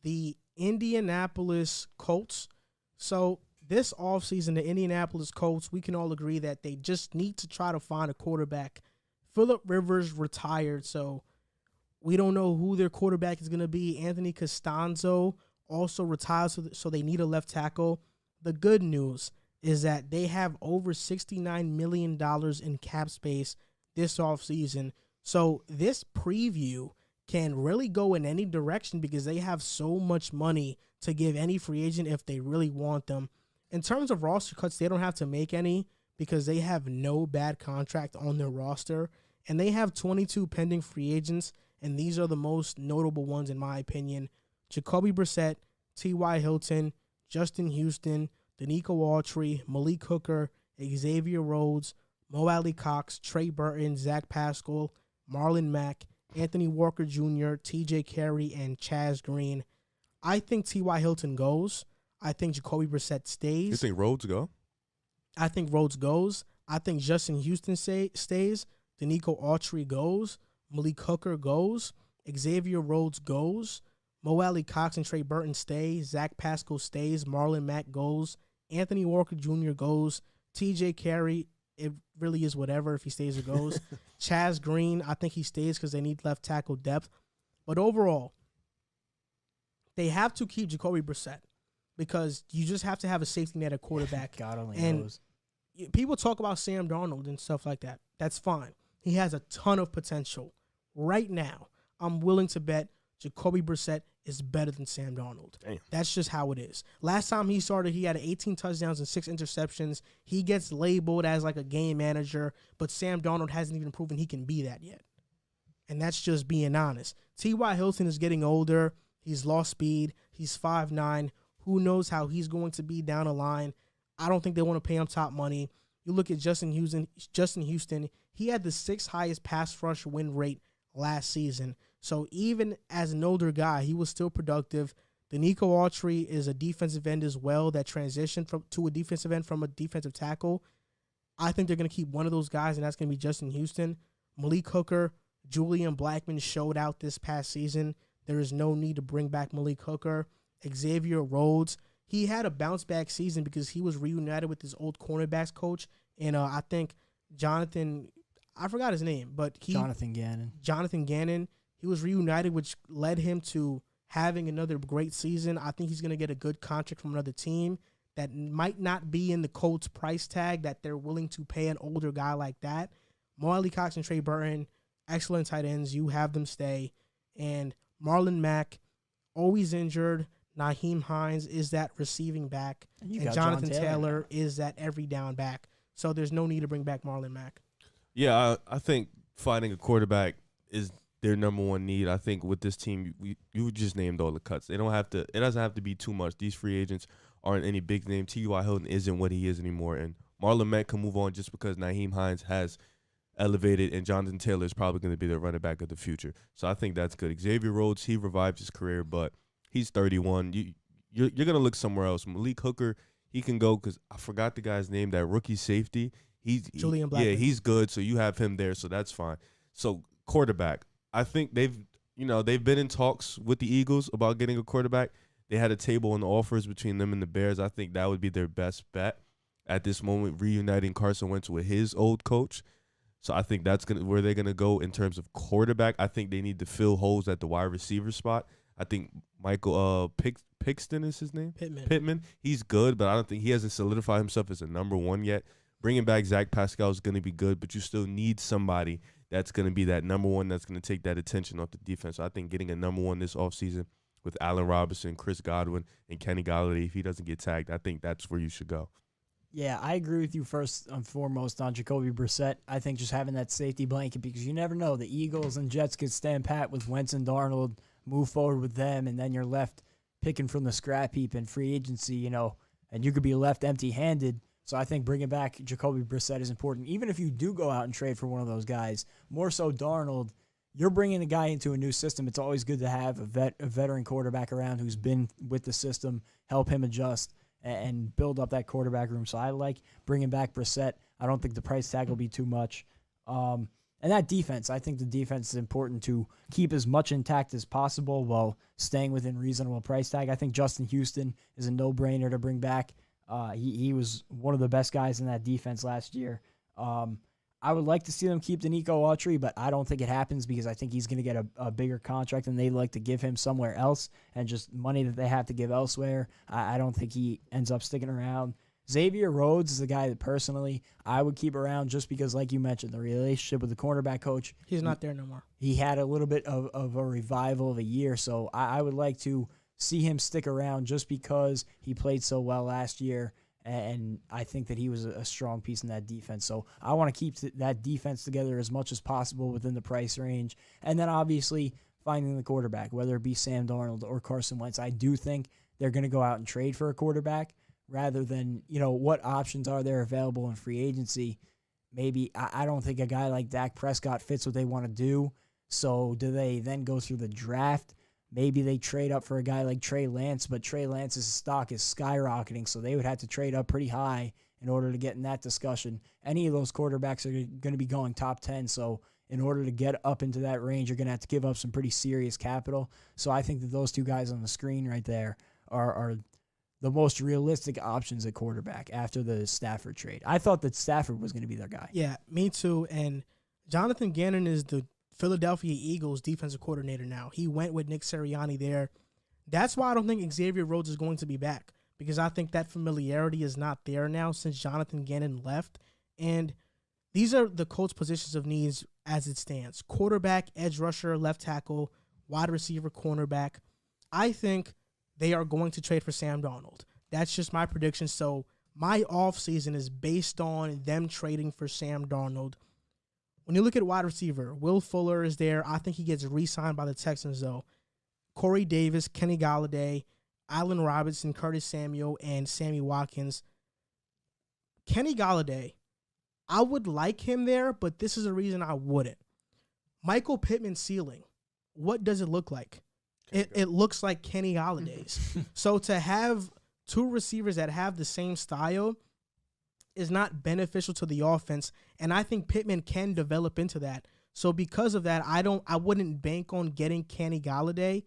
the Indianapolis Colts. So this offseason, the Indianapolis Colts, we can all agree that they just need to try to find a quarterback. Phillip Rivers retired, so we don't know who their quarterback is going to be. Anthony Costanzo also retired, so they need a left tackle. The good news is that they have over $69 million in cap space this offseason. So this preview can really go in any direction because they have so much money to give any free agent if they really want them. In terms of roster cuts, they don't have to make any because they have no bad contract on their roster. And they have 22 pending free agents, and these are the most notable ones in my opinion. Jacoby Brissett, T.Y. Hilton, Justin Houston, Danico Autry, Malik Hooker, Xavier Rhodes, Mo Alley Cox, Trey Burton, Zach Pascal, Marlon Mack, Anthony Walker Jr., T.J. Carey, and Chaz Green. I think T.Y. Hilton goes. I think Jacoby Brissett stays. You think Rhodes go? I think Rhodes goes. I think Justin Houston stays. Danico Autry goes. Malik Hooker goes. Xavier Rhodes goes. Mo Alley Cox and Trey Burton stay. Zach Pascal stays. Marlon Mack goes. Anthony Walker Jr. goes. T.J. Carey, it really is whatever if he stays or goes. Chaz Green, I think he stays because they need left tackle depth. But overall, they have to keep Jacoby Brissett because you just have to have a safety net at quarterback. God only knows. People talk about Sam Darnold and stuff like that. That's fine. He has a ton of potential. Right now, I'm willing to bet Jacoby Brissett is better than Sam Darnold. Damn. That's just how it is. Last time he started, he had 18 touchdowns and 6 interceptions. He gets labeled as like a game manager, but Sam Darnold hasn't even proven he can be that yet. And that's just being honest. T.Y. Hilton is getting older. He's lost speed. He's 5'9". Who knows how he's going to be down the line. I don't think they want to pay him top money. You look at Justin Houston, he had the 6th highest pass rush win rate last season. So even as an older guy, he was still productive. Danico Autry is a defensive end as well that transitioned to a defensive end from a defensive tackle. I think they're going to keep one of those guys, and that's going to be Justin Houston. Malik Hooker, Julian Blackmon showed out this past season. There is no need to bring back Malik Hooker. Xavier Rhodes, he had a bounce-back season because he was reunited with his old cornerbacks coach, and I think Jonathan, I forgot his name, but Jonathan Gannon. He was reunited, which led him to having another great season. I think he's going to get a good contract from another team that might not be in the Colts price tag that they're willing to pay an older guy like that. Mo Alley Cox and Trey Burton, excellent tight ends. You have them stay. And Marlon Mack, always injured. Nyheim Hines is that receiving back. And Jonathan Taylor is that every down back. So there's no need to bring back Marlon Mack. Yeah, I think finding a quarterback is their number one need. I think with this team, you just named all the cuts. They don't have to. It doesn't have to be too much. These free agents aren't any big name. T.Y. Hilton isn't what he is anymore, and Marlon Mack can move on just because Nyheim Hines has elevated, and Jonathan Taylor is probably going to be the running back of the future. So I think that's good. Xavier Rhodes, he revived his career, but he's 31. You're going to look somewhere else. Malik Hooker, he can go because I forgot the guy's name, that rookie safety. Julian Blackmon. Yeah, he's good, so you have him there, so that's fine. So quarterback, I think they've been in talks with the Eagles about getting a quarterback. They had a table on the offers between them and the Bears. I think that would be their best bet at this moment, reuniting Carson Wentz with his old coach. So I think that's where they're going to go in terms of quarterback. I think they need to fill holes at the wide receiver spot. I think Michael Pittman is his name? Pittman. He's good, but I don't think he hasn't solidified himself as a number one yet. Bringing back Zach Pascal is going to be good, but you still need somebody that's going to be that number one that's going to take that attention off the defense. So I think getting a number one this offseason with Allen Robinson, Chris Godwin, and Kenny Golladay, if he doesn't get tagged, I think that's where you should go. Yeah, I agree with you first and foremost on Jacoby Brissett. I think just having that safety blanket because you never know. The Eagles and Jets could stand pat with Wentz and Darnold, move forward with them, and then you're left picking from the scrap heap in free agency, and you could be left empty-handed. So I think bringing back Jacoby Brissett is important. Even if you do go out and trade for one of those guys, more so Darnold, you're bringing a guy into a new system. It's always good to have a veteran quarterback around who's been with the system, help him adjust, and build up that quarterback room. So I like bringing back Brissett. I don't think the price tag will be too much. And And that defense, I think the defense is important to keep as much intact as possible while staying within reasonable price tag. I think Justin Houston is a no-brainer to bring back. He was one of the best guys in that defense last year. I would like to see them keep Danico Autry, but I don't think it happens because I think he's going to get a bigger contract and they'd like to give him somewhere else, and just money that they have to give elsewhere. I don't think he ends up sticking around. Xavier Rhodes is the guy that personally I would keep around just because, like you mentioned, the relationship with the cornerback coach. He's not there no more. He had a little bit of a revival of a year, so I would like to see him stick around just because he played so well last year, and I think that he was a strong piece in that defense. So I want to keep that defense together as much as possible within the price range. And then obviously finding the quarterback, whether it be Sam Darnold or Carson Wentz. I do think they're going to go out and trade for a quarterback rather than, what options are there available in free agency. Maybe I don't think a guy like Dak Prescott fits what they want to do. So do they then go through the draft? Maybe they trade up for a guy like Trey Lance, but Trey Lance's stock is skyrocketing, so they would have to trade up pretty high in order to get in that discussion. Any of those quarterbacks are going to be going top 10, so in order to get up into that range, you're going to have to give up some pretty serious capital. So I think that those two guys on the screen right there are the most realistic options at quarterback after the Stafford trade. I thought that Stafford was going to be their guy. Yeah, me too. And Jonathan Gannon is the Philadelphia Eagles defensive coordinator now. He went with Nick Sirianni there. That's why I don't think Xavier Rhodes is going to be back, because I think that familiarity is not there now since Jonathan Gannon left. And these are the Colts' positions of needs as it stands. Quarterback, edge rusher, left tackle, wide receiver, cornerback. I think they are going to trade for Sam Darnold. That's just my prediction. So my offseason is based on them trading for Sam Darnold. When you look at wide receiver, Will Fuller is there. I think he gets re-signed by the Texans, though. Corey Davis, Kenny Golladay, Allen Robinson, Curtis Samuel, and Sammy Watkins. Kenny Golladay, I would like him there, but this is a reason I wouldn't. Michael Pittman's ceiling, what does it look like? It looks like Kenny Galladay's. So to have two receivers that have the same style is not beneficial to the offense, and I think Pittman can develop into that. So because of that, I wouldn't bank on getting Kenny Golladay.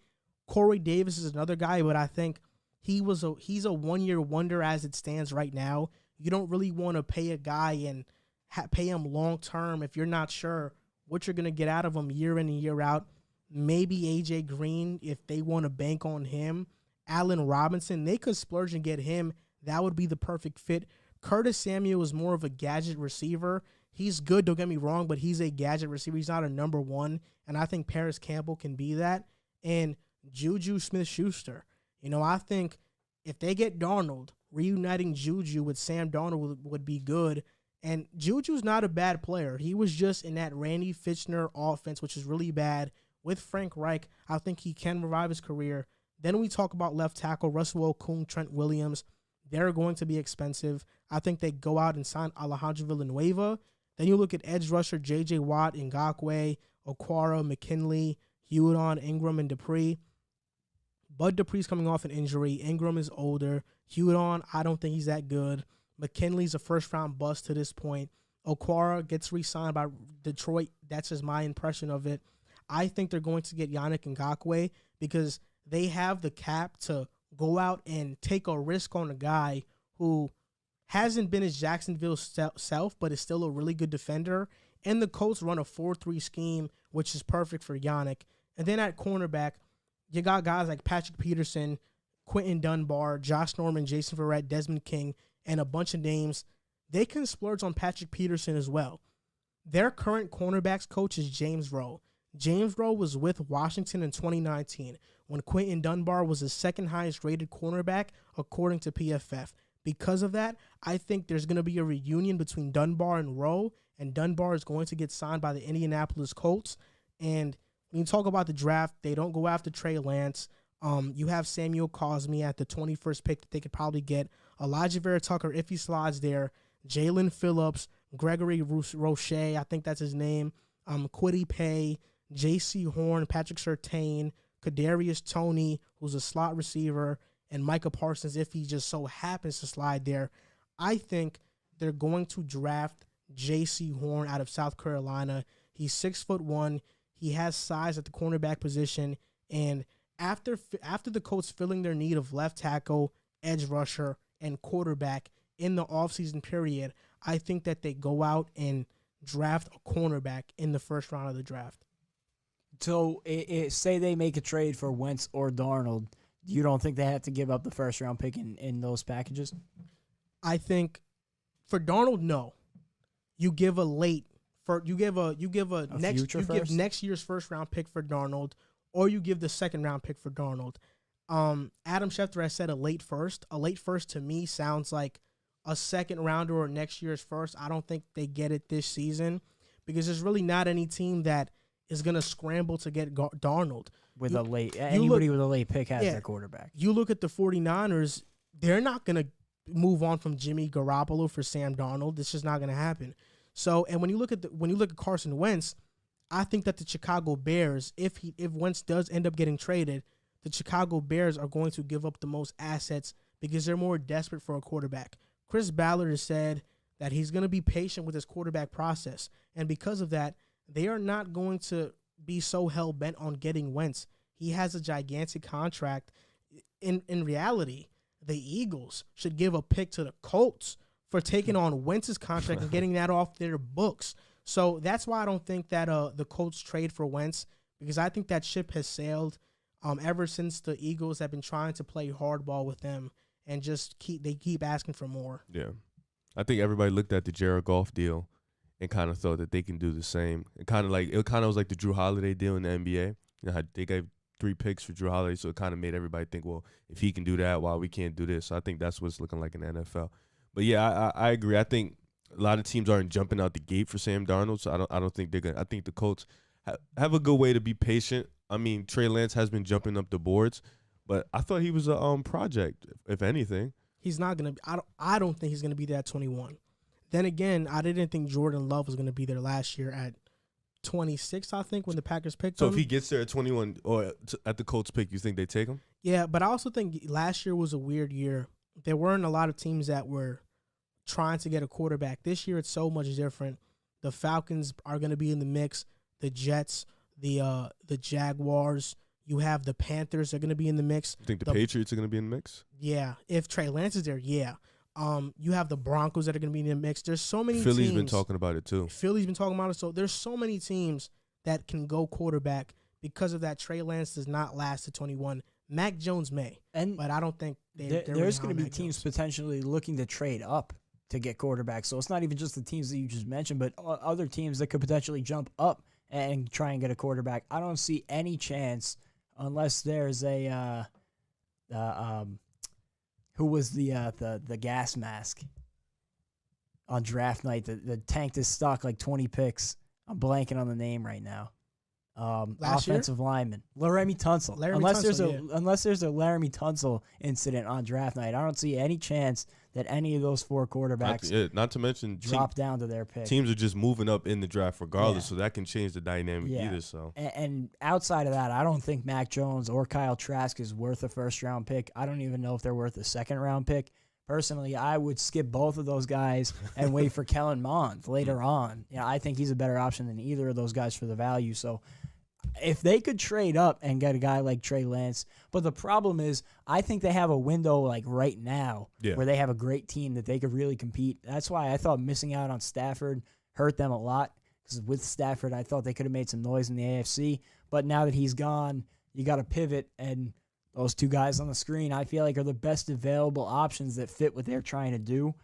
Corey Davis is another guy, but I think he's a one-year wonder as it stands right now. You don't really want to pay a guy and pay him long-term if you're not sure what you're going to get out of him year in and year out. Maybe A.J. Green, if they want to bank on him. Allen Robinson, they could splurge and get him. That would be the perfect fit. Curtis Samuel is more of a gadget receiver. He's good, don't get me wrong, but he's a gadget receiver. He's not a number one, and I think Paris Campbell can be that. And Juju Smith-Schuster. I think if they get Darnold, reuniting Juju with Sam Darnold would be good. And Juju's not a bad player. He was just in that Randy Fitchner offense, which is really bad. With Frank Reich, I think he can revive his career. Then we talk about left tackle, Russell Okung, Trent Williams. They're going to be expensive. I think they go out and sign Alejandro Villanueva. Then you look at edge rusher J.J. Watt, Ngakoue, Okwara, McKinley, Hudon, Ingram, and Dupree. Bud Dupree's coming off an injury. Ingram is older. Hudon, I don't think he's that good. McKinley's a first-round bust to this point. Okwara gets re-signed by Detroit. That's just my impression of it. I think they're going to get Yannick Ngakoue because they have the cap to go out and take a risk on a guy who hasn't been his Jacksonville self, but is still a really good defender. And the Colts run a 4-3 scheme, which is perfect for Yannick. And then at cornerback, you got guys like Patrick Peterson, Quentin Dunbar, Josh Norman, Jason Verrett, Desmond King, and a bunch of names. They can splurge on Patrick Peterson as well. Their current cornerbacks coach is James Rowe. James Rowe was with Washington in 2019 when Quentin Dunbar was the second highest rated cornerback according to PFF. Because of that, I think there's going to be a reunion between Dunbar and Rowe, and Dunbar is going to get signed by the Indianapolis Colts. And when you talk about the draft, they don't go after Trey Lance. You have Samuel Cosme at the 21st pick that they could probably get. Elijah Vera Tucker, if he slides there. Jalen Phillips, Gregory Roche, I think that's his name. Kwity Paye, J.C. Horn, Patrick Surtain, Kadarius Toney, who's a slot receiver, and Micah Parsons, if he just so happens to slide there. I think they're going to draft J.C. Horn out of South Carolina. He's 6'1". He has size at the cornerback position. And after the Colts filling their need of left tackle, edge rusher, and quarterback in the offseason period, I think that they go out and draft a cornerback in the first round of the draft. So say they make a trade for Wentz or Darnold, you don't think they have to give up the first round pick in those packages? I think for Darnold, no. You give a late next year's first round pick for Darnold, or you give the second round pick for Darnold. Adam Schefter has said a late first. A late first to me sounds like a second rounder or next year's first. I don't think they get it this season because there's really not any team that is going to scramble to get Darnold. With a late pick has their quarterback. You look at the 49ers, they're not going to move on from Jimmy Garoppolo for Sam Darnold. It's just not going to happen. So, and when you look at Carson Wentz, I think that the Chicago Bears, if Wentz does end up getting traded, the Chicago Bears are going to give up the most assets because they're more desperate for a quarterback. Chris Ballard has said that he's going to be patient with his quarterback process, and because of that, they are not going to be so hell-bent on getting Wentz. He has a gigantic contract. In reality, the Eagles should give a pick to the Colts for taking on Wentz's contract and getting that off their books. So that's why I don't think that the Colts trade for Wentz, because I think that ship has sailed ever since the Eagles have been trying to play hardball with them and just keep asking for more. Yeah. I think everybody looked at the Jared Goff deal and kind of thought that they can do the same. It kind of was like the Drew Holiday deal in the NBA. You know how they gave 3 picks for Drew Holiday, so it kind of made everybody think, well, if he can do that, why we can't do this? So I think that's what it's looking like in the NFL. But yeah, I agree. I think a lot of teams aren't jumping out the gate for Sam Darnold, so I don't think they're gonna. I think the Colts have a good way to be patient. I mean, Trey Lance has been jumping up the boards, but I thought he was a project, if anything. He's not gonna. I don't think he's gonna be there at 21. Then again, I didn't think Jordan Love was gonna be there last year at 26. I think when the Packers picked him. So if he gets there at 21 or at the Colts pick, you think they take him? Yeah, but I also think last year was a weird year. There weren't a lot of teams that were trying to get a quarterback. This year, it's so much different. The Falcons are going to be in the mix. The Jets, the Jaguars. You have the Panthers are going to be in the mix. You think the Patriots are going to be in the mix? Yeah, if Trey Lance is there, yeah. You have the Broncos that are going to be in the mix. There's so many Philly's teams. been talking about it too. Philly's been talking about it. So there's so many teams that can go quarterback because of that. Trey Lance does not last to 21. Mac Jones may, but I don't think there's going to be teams potentially looking to trade up to get quarterbacks. So it's not even just the teams that you just mentioned, but other teams that could potentially jump up and try and get a quarterback. I don't see any chance unless there's a who was the gas mask on draft night that tanked his stock like 20 picks. I'm blanking on the name right now. Offensive lineman Laramie Tunsil. Unless there's a Laramie Tunsil incident on draft night, I don't see any chance that any of those 4 quarterbacks not to mention drop down to their pick. Teams are just moving up in the draft regardless, so that can change the dynamic either. So and outside of that, I don't think Mac Jones or Kyle Trask is worth a first-round pick. I don't even know if they're worth a second-round pick. Personally, I would skip both of those guys and wait for Kellen Mond later on. I think he's a better option than either of those guys for the value. So if they could trade up and get a guy like Trey Lance, but the problem is I think they have a window like right now where they have a great team that they could really compete. That's why I thought missing out on Stafford hurt them a lot, because with Stafford I thought they could have made some noise in the AFC. But now that he's gone, you got to pivot, and those 2 guys on the screen I feel like are the best available options that fit what they're trying to do.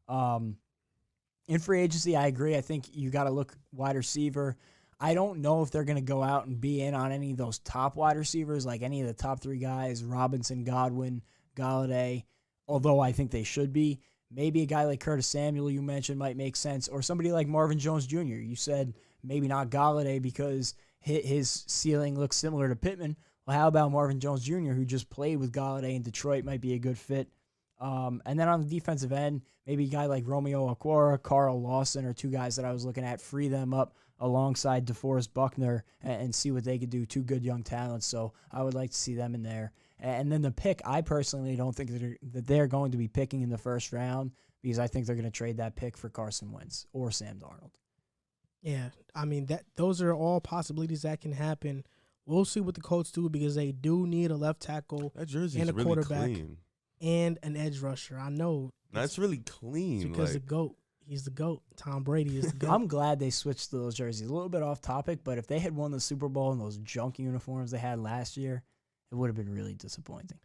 In free agency, I agree. I think you got to look wide receiver. I don't know if they're going to go out and be in on any of those top wide receivers, like any of the top 3 guys, Robinson, Godwin, Galladay, although I think they should be. Maybe a guy like Curtis Samuel you mentioned might make sense, or somebody like Marvin Jones Jr. You said maybe not Galladay because his ceiling looks similar to Pittman. Well, how about Marvin Jones Jr., who just played with Galladay in Detroit, might be a good fit. And then on the defensive end, maybe a guy like Romeo Okwara, Carl Lawson are 2 guys that I was looking at. Free them up alongside DeForest Buckner and see what they could do. 2 good young talents, so I would like to see them in there. And then the pick, I personally don't think that they're going to be picking in the first round, because I think they're going to trade that pick for Carson Wentz or Sam Darnold. Yeah, I mean those are all possibilities that can happen. We'll see what the Colts do because they do need a left tackle That jersey and is a really quarterback clean. and an edge rusher. I know That's really clean. it's because like, the GOAT. He's the GOAT. Tom Brady is the GOAT. I'm glad they switched to those jerseys. A little bit off topic, but if they had won the Super Bowl in those junk uniforms they had last year, it would have been really disappointing.